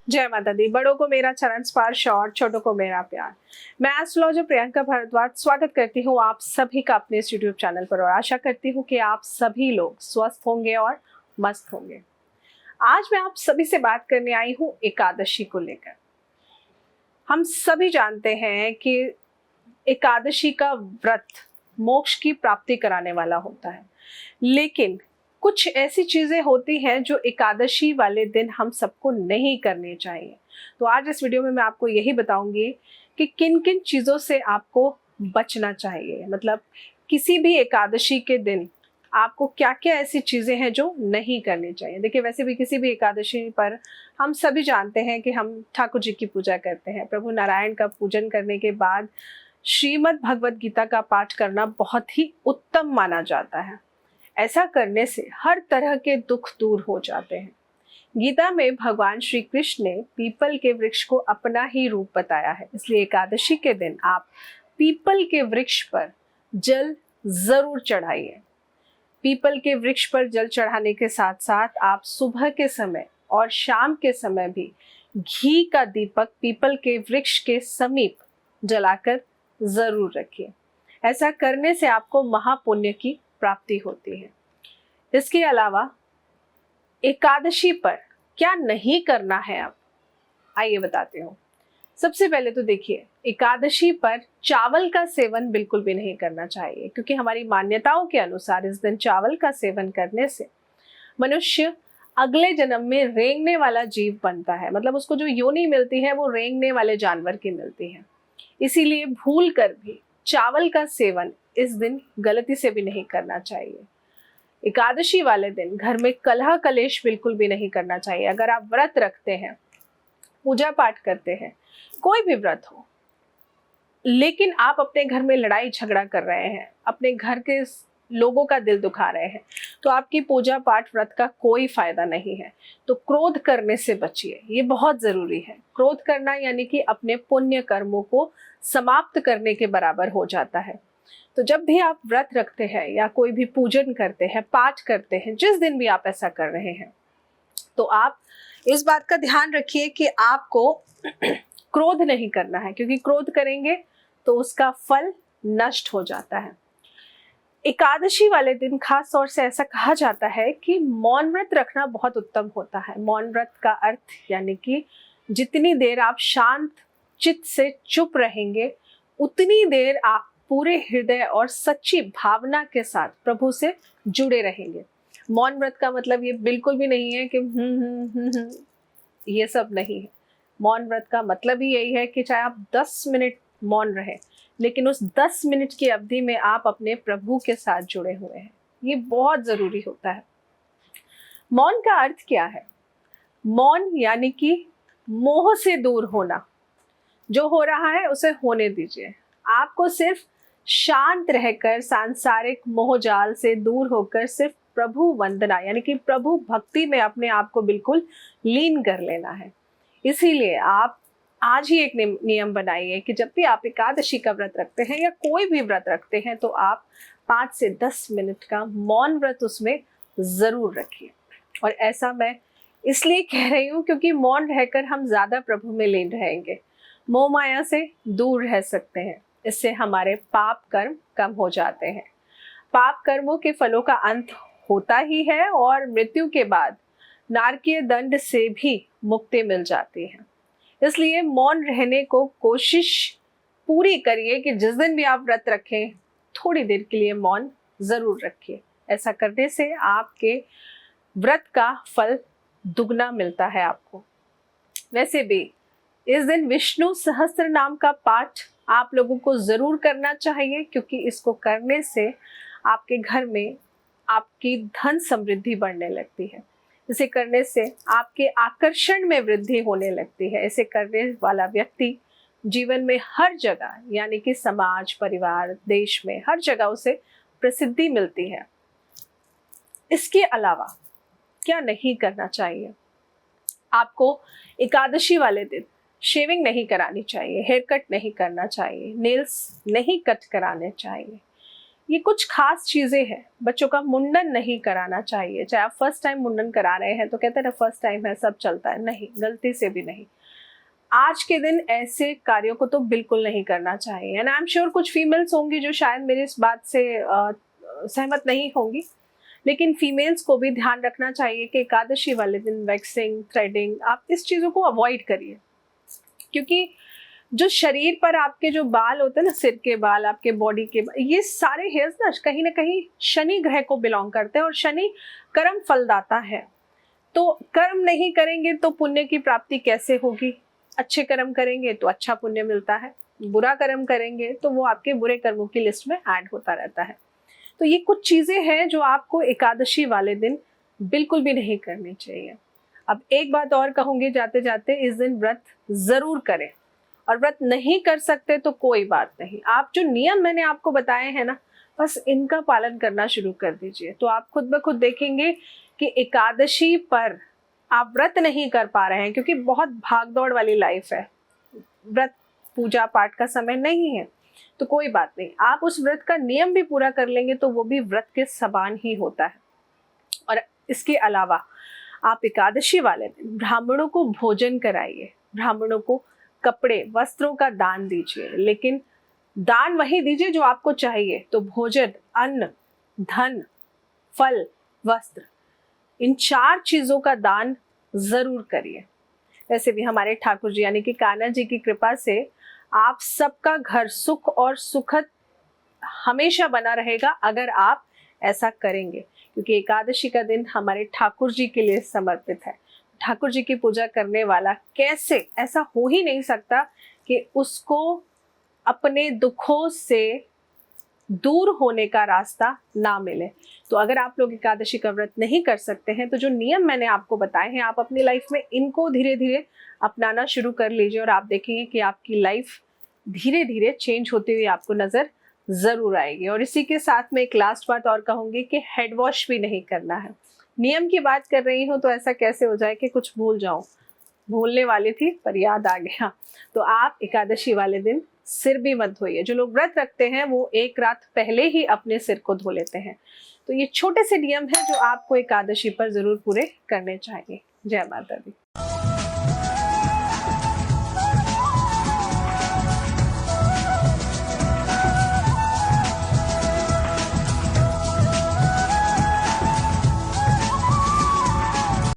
जय माता दी। बड़ों को मेरा चरण स्पर्श और छोटों को मेरा प्यार। मैं एस्ट्रोलॉजर प्रियंका भारद्वाज स्वागत करती हूँ आप सभी का अपने इस यूट्यूब चैनल पर और आशा करती हूँ कि आप सभी लोग स्वस्थ होंगे और मस्त होंगे। आज मैं आप सभी से बात करने आई हूँ एकादशी को लेकर। हम सभी जानते हैं कि एकादशी का व्रत मोक्ष की प्राप्ति कराने वाला होता है, लेकिन कुछ ऐसी चीजें होती हैं जो एकादशी वाले दिन हम सबको नहीं करनी चाहिए। तो आज इस वीडियो में मैं आपको यही बताऊंगी कि किन किन चीजों से आपको बचना चाहिए। मतलब किसी भी एकादशी के दिन आपको क्या क्या ऐसी चीजें हैं जो नहीं करनी चाहिए। देखिए, वैसे भी किसी भी एकादशी पर हम सभी जानते हैं कि हम ठाकुर जी की पूजा करते हैं। प्रभु नारायण का पूजन करने के बाद श्रीमद् भगवत गीता का पाठ करना बहुत ही उत्तम माना जाता है। ऐसा करने से हर तरह के दुख दूर हो जाते हैं। गीता में भगवान श्री कृष्ण ने पीपल के वृक्ष को अपना ही रूप बताया है, इसलिए एकादशी के दिन आप पीपल के वृक्ष पर जल जरूर चढ़ाइए। पीपल के वृक्ष पर जल चढ़ाने के साथ साथ आप सुबह के समय और शाम के समय भी घी का दीपक पीपल के वृक्ष के समीप जलाकर जरूर रखिए। ऐसा करने से आपको महापुण्य की प्राप्ति होती है। इसके अलावा एकादशी पर क्या नहीं करना है, अब आइए बताते हूँ। सबसे पहले तो देखिए, एकादशी पर चावल का सेवन बिल्कुल भी नहीं करना चाहिए, क्योंकि हमारी मान्यताओं के अनुसार इस दिन चावल का सेवन करने से मनुष्य अगले जन्म में रेंगने वाला जीव बनता है। मतलब उसको जो योनि मिलती है वो रेंगने वाले जानवर की मिलती है। इसीलिए भूल कर भी चावल का सेवन इस दिन गलती से भी नहीं करना चाहिए। एकादशी वाले दिन घर में कलह कलेश बिल्कुल भी नहीं करना चाहिए। अगर आप व्रत रखते हैं, पूजा पाठ करते हैं, कोई भी व्रत हो, लेकिन आप अपने घर में लड़ाई झगड़ा कर रहे हैं, अपने घर के लोगों का दिल दुखा रहे हैं, तो आपकी पूजा पाठ व्रत का कोई फायदा नहीं है। तो क्रोध करने से बचिए, ये बहुत जरूरी है। क्रोध करना यानी कि अपने पुण्य कर्मों को समाप्त करने के बराबर हो जाता है। तो जब भी आप व्रत रखते हैं या कोई भी पूजन करते हैं, पाठ करते हैं, जिस दिन भी आप ऐसा कर रहे हैं, तो आप इस बात का ध्यान रखिए कि आपको क्रोध नहीं करना है, क्योंकि क्रोध करेंगे तो उसका फल नष्ट हो जाता है। एकादशी वाले दिन खास तौर से ऐसा कहा जाता है कि मौन व्रत रखना बहुत उत्तम होता है। मौन व्रत का अर्थ यानी कि जितनी देर आप शांत चित्त से चुप रहेंगे, उतनी देर आप पूरे हृदय और सच्ची भावना के साथ प्रभु से जुड़े रहेंगे। मौन व्रत का मतलब ये बिल्कुल भी नहीं है कि ये सब नहीं है। मौन व्रत का मतलब ही यही है कि चाहे आप 10 मिनट मौन रहे, लेकिन उस 10 मिनट की अवधि में आप अपने प्रभु के साथ जुड़े हुए हैं। ये बहुत जरूरी होता है। मौन का अर्थ क्या है? मौन यानी कि मोह से दूर होना। जो हो रहा है उसे होने दीजिए। आपको सिर्फ शांत रहकर, सांसारिक मोहजाल से दूर होकर सिर्फ प्रभु वंदना यानी कि प्रभु भक्ति में अपने आप को बिल्कुल लीन कर लेना है। इसीलिए आप आज ही एक नियम बनाइए कि जब भी आप एकादशी का व्रत रखते हैं या कोई भी व्रत रखते हैं, तो आप 5 से 10 मिनट का मौन व्रत उसमें जरूर रखिए। और ऐसा मैं इसलिए कह रही हूँ क्योंकि मौन रहकर हम ज्यादा प्रभु में लीन रहेंगे, मोह माया से दूर रह सकते हैं। इससे हमारे पाप कर्म कम हो जाते हैं। पाप कर्मों के फलों का अंत होता ही है और मृत्यु के बाद नारकीय दंड से भी मुक्ति मिल जाती है। इसलिए मौन रहने को कोशिश पूरी करिए कि जिस दिन भी आप व्रत रखें, थोड़ी देर के लिए मौन जरूर रखिए। ऐसा करने से आपके व्रत का फल दुगना मिलता है आपको। वैसे भी इस दिन विष्णु सहस्त्र नाम का पाठ आप लोगों को जरूर करना चाहिए, क्योंकि इसको करने से आपके घर में आपकी धन समृद्धि बढ़ने लगती है। इसे करने से आपके आकर्षण में वृद्धि होने लगती है। इसे करने वाला व्यक्ति जीवन में हर जगह यानी कि समाज, परिवार, देश में हर जगह उसे प्रसिद्धि मिलती है। इसके अलावा क्या नहीं करना चाहिए? आपको एकादशी वाले दिन शेविंग नहीं करानी चाहिए, हेयर कट नहीं करना चाहिए, नेल्स नहीं कट कराने चाहिए। ये कुछ खास चीजें हैं। बच्चों का मुंडन नहीं कराना चाहिए, चाहे आप फर्स्ट टाइम मुंडन करा रहे हैं तो कहते हैं ना फर्स्ट टाइम है सब चलता है, नहीं, गलती से भी नहीं। आज के दिन ऐसे कार्यों को तो बिल्कुल नहीं करना चाहिए। एंड आई एम श्योर कुछ फीमेल्स होंगी जो शायद मेरी इस बात से सहमत नहीं होंगी, लेकिन फीमेल्स को भी ध्यान रखना चाहिए कि एकादशी वाले दिन वैक्सिंग, थ्रेडिंग, आप इस चीज़ों को अवॉइड करिए। क्योंकि जो शरीर पर आपके जो बाल होते हैं ना, सिर के बाल, आपके बॉडी के बाल, ये सारे हेयर्स ना कहीं शनि ग्रह को बिलोंग करते हैं और शनि कर्म फलदाता है। तो कर्म नहीं करेंगे तो पुण्य की प्राप्ति कैसे होगी? अच्छे कर्म करेंगे तो अच्छा पुण्य मिलता है, बुरा कर्म करेंगे तो वो आपके बुरे कर्मों की लिस्ट में ऐड होता रहता है। तो ये कुछ चीजें हैं जो आपको एकादशी वाले दिन बिल्कुल भी नहीं करनी चाहिए। अब एक बात और कहूंगी जाते जाते, इस दिन व्रत जरूर करें, और व्रत नहीं कर सकते तो कोई बात नहीं, आप जो नियम मैंने आपको बताए हैं ना, बस इनका पालन करना शुरू कर दीजिए। तो आप खुद ब खुद देखेंगे कि एकादशी पर आप व्रत नहीं कर पा रहे हैं क्योंकि बहुत भागदौड़ वाली लाइफ है, व्रत पूजा पाठ का समय नहीं है, तो कोई बात नहीं, आप उस व्रत का नियम भी पूरा कर लेंगे तो वो भी व्रत के समान ही होता है। और इसके अलावा आप एकादशी वाले दिन ब्राह्मणों को भोजन कराइए, ब्राह्मणों को कपड़े वस्त्रों का दान दीजिए, लेकिन दान वही दीजिए जो आपको चाहिए। तो भोजन, अन्न, धन, फल, वस्त्र, इन 4 चीजों का दान जरूर करिए। वैसे भी हमारे ठाकुर जी यानी कि कान्हा जी की कृपा से आप सबका घर सुख और सुखद हमेशा बना रहेगा अगर आप ऐसा करेंगे, क्योंकि एकादशी का दिन हमारे ठाकुर जी के लिए समर्पित है। ठाकुर जी की पूजा करने वाला कैसे, ऐसा हो ही नहीं सकता कि उसको अपने दुखों से दूर होने का रास्ता ना मिले। तो अगर आप लोग एकादशी का व्रत नहीं कर सकते हैं तो जो नियम मैंने आपको बताए हैं, आप अपनी लाइफ में इनको धीरे धीरे अपनाना शुरू कर लीजिए और आप देखेंगे कि आपकी लाइफ धीरे धीरे चेंज होती हुई आपको नजर जरूर आएगी। और इसी के साथ में एक लास्ट बात और कहूंगी कि हेड वॉश भी नहीं करना है। नियम की बात कर रही हूँ तो ऐसा कैसे हो जाए कि कुछ भूल जाऊं, भूलने वाली थी पर याद आ गया। तो आप एकादशी वाले दिन सिर भी मत धोइए। जो लोग व्रत रखते हैं वो एक रात पहले ही अपने सिर को धो लेते हैं। तो ये छोटे से नियम हैं जो आपको एकादशी पर जरूर पूरे करने चाहिए। जय माता दी।